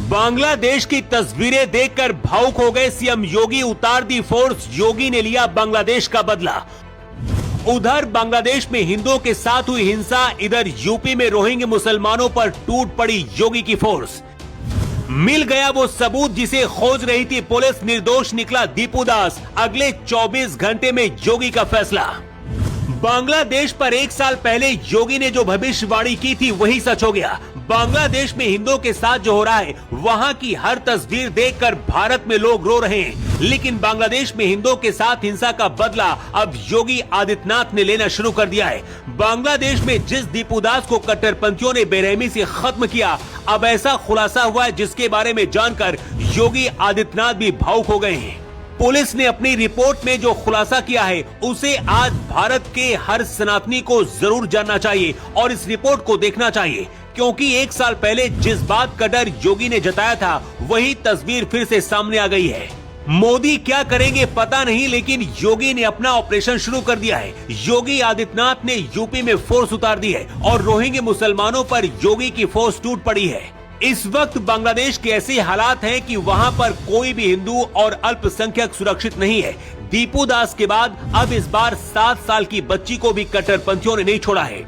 बांग्लादेश की तस्वीरें देखकर भावुक हो गए सीएम योगी। उतार दी फोर्स, योगी ने लिया बांग्लादेश का बदला। उधर बांग्लादेश में हिंदुओं के साथ हुई हिंसा, इधर यूपी में रोहिंग्या मुसलमानों पर टूट पड़ी योगी की फोर्स। मिल गया वो सबूत जिसे खोज रही थी पुलिस, निर्दोष निकला दीपू दास। अगले 24 घंटे में योगी का फैसला। बांग्लादेश पर 1 साल पहले योगी ने जो भविष्यवाणी की थी वही सच हो गया। बांग्लादेश में हिंदुओं के साथ जो हो रहा है, वहां की हर तस्वीर देखकर भारत में लोग रो रहे हैं, लेकिन बांग्लादेश में हिंदुओं के साथ हिंसा का बदला अब योगी आदित्यनाथ ने लेना शुरू कर दिया है। बांग्लादेश में जिस दीपू दास को कट्टरपंथियों ने बेरहमी से खत्म किया, अब ऐसा खुलासा हुआ है जिसके बारे में जानकर योगी आदित्यनाथ भी भावुक हो गए हैं। पुलिस ने अपनी रिपोर्ट में जो खुलासा किया है उसे आज भारत के हर सनातनी को जरूर जानना चाहिए और इस रिपोर्ट को देखना चाहिए, क्योंकि 1 साल पहले जिस बात का डर योगी ने जताया था वही तस्वीर फिर से सामने आ गई है। मोदी क्या करेंगे पता नहीं, लेकिन योगी ने अपना ऑपरेशन शुरू कर दिया है। योगी आदित्यनाथ ने यूपी में फोर्स उतार दी है और रोहिंग्या मुसलमानों पर योगी की फोर्स टूट पड़ी है। इस वक्त बांग्लादेश के ऐसे हालात हैं कि वहां पर कोई भी हिंदू और अल्पसंख्यक सुरक्षित नहीं है। दीपू दास के बाद अब इस बार 7 साल की बच्ची को भी कट्टरपंथियों ने नहीं छोड़ा है।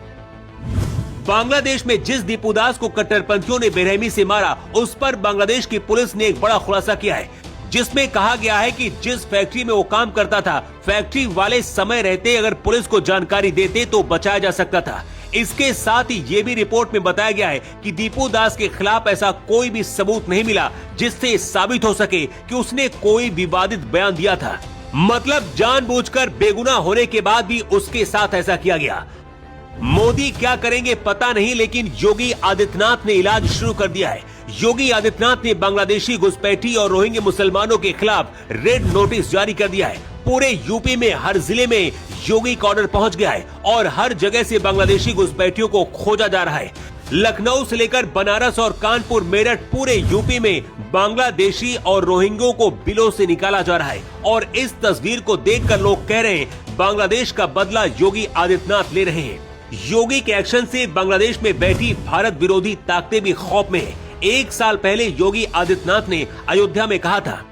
बांग्लादेश में जिस दीपू दास को कट्टरपंथियों ने बेरहमी से मारा, उस पर बांग्लादेश की पुलिस ने एक बड़ा खुलासा किया है, जिसमें कहा गया है कि जिस फैक्ट्री में वो काम करता था, फैक्ट्री वाले समय रहते अगर पुलिस को जानकारी देते तो बचाया जा सकता था। इसके साथ ही ये भी रिपोर्ट में बताया गया है कि दीपू दास के खिलाफ ऐसा कोई भी सबूत नहीं मिला जिससे साबित हो सके कि उसने कोई विवादित बयान दिया था। मतलब जानबूझकर बेगुनाह होने के बाद भी उसके साथ ऐसा किया गया। मोदी क्या करेंगे पता नहीं, लेकिन योगी आदित्यनाथ ने इलाज शुरू कर दिया है। योगी आदित्यनाथ ने बांग्लादेशी घुसपैठी और रोहिंग्या मुसलमानों के खिलाफ रेड नोटिस जारी कर दिया है। पूरे यूपी में हर जिले में योगी का ऑर्डर पहुंच गया है और हर जगह से बांग्लादेशी घुसपैठियों को खोजा जा रहा है। लखनऊ से लेकर बनारस और कानपुर, मेरठ, पूरे यूपी में बांग्लादेशी और रोहिंग्यों को बिलों से निकाला जा रहा है और इस तस्वीर को देखकर लोग कह रहे हैं बांग्लादेश का बदला योगी आदित्यनाथ ले रहे हैं। योगी के एक्शन से बांग्लादेश में बैठी भारत विरोधी ताकतें भी खौफ में है। 1 साल पहले योगी आदित्यनाथ ने अयोध्या में कहा था,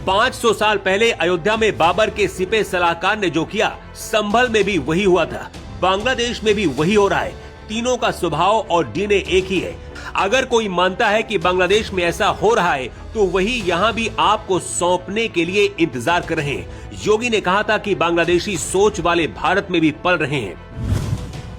500 साल पहले अयोध्या में बाबर के सिपह सलाहकार ने जो किया, संभल में भी वही हुआ था, बांग्लादेश में भी वही हो रहा है। तीनों का स्वभाव और डीएनए एक ही है। अगर कोई मानता है कि बांग्लादेश में ऐसा हो रहा है तो वही यहाँ भी आपको सौंपने के लिए इंतजार कर रहे हैं। योगी ने कहा था कि बांग्लादेशी सोच वाले भारत में भी पल रहे हैं।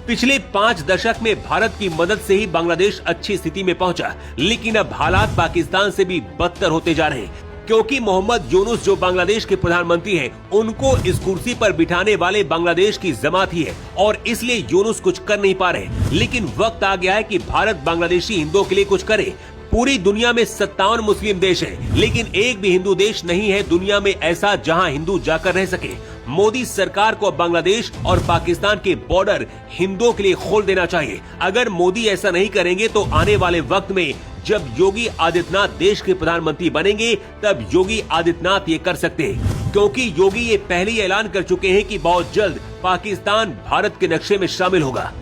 पिछले 5 दशक में भारत की मदद से ही बांग्लादेश अच्छी स्थिति में पहुंचा, लेकिन अब हालात पाकिस्तान से भी बदतर होते जा रहे हैं, क्योंकि मोहम्मद यूनुस जो बांग्लादेश के प्रधानमंत्री हैं, उनको इस कुर्सी पर बिठाने वाले बांग्लादेश की जमात ही है और इसलिए यूनुस कुछ कर नहीं पा रहे। लेकिन वक्त आ गया है कि भारत बांग्लादेशी हिंदुओं के लिए कुछ करे। पूरी दुनिया में 57 मुस्लिम देश हैं, लेकिन एक भी हिंदू देश नहीं है दुनिया में ऐसा जहां हिंदू जाकर रह सके। मोदी सरकार को बांग्लादेश और पाकिस्तान के बॉर्डर हिंदुओं के लिए खोल देना चाहिए। अगर मोदी ऐसा नहीं करेंगे तो आने वाले वक्त में जब योगी आदित्यनाथ देश के प्रधानमंत्री बनेंगे, तब योगी आदित्यनाथ ये कर सकते हैं, क्योंकि योगी ये पहले ही ऐलान कर चुके हैं कि बहुत जल्द पाकिस्तान भारत के नक्शे में शामिल होगा।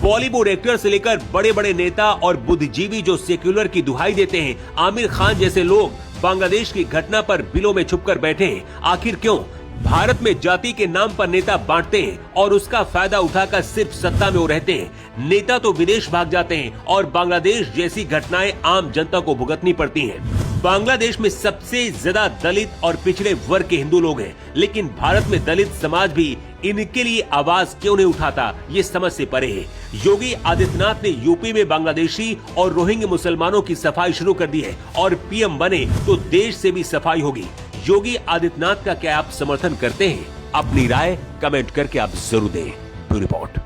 बॉलीवुड एक्टर से लेकर बड़े बड़े नेता और बुद्धिजीवी जो सेक्युलर की दुहाई देते हैं, आमिर खान जैसे लोग बांग्लादेश की घटना पर बिलों में छुपकर बैठे हैं। आखिर क्यों? भारत में जाति के नाम पर नेता बांटते हैं और उसका फायदा उठाकर सिर्फ सत्ता में वो रहते हैं। नेता तो विदेश भाग जाते हैं और बांग्लादेश जैसी घटनाएं आम जनता को भुगतनी पड़ती हैं। बांग्लादेश में सबसे ज्यादा दलित और पिछड़े वर्ग के हिंदू लोग हैं, लेकिन भारत में दलित समाज भी इनके लिए आवाज क्यों नहीं उठाता, ये समझ से परे है। योगी आदित्यनाथ ने यूपी में बांग्लादेशी और रोहिंग्या मुसलमानों की सफाई शुरू कर दी है और पीएम बने तो देश से भी सफाई होगी। योगी आदित्यनाथ का क्या आप समर्थन करते हैं? अपनी राय कमेंट करके आप जरूर दें। Bureau report.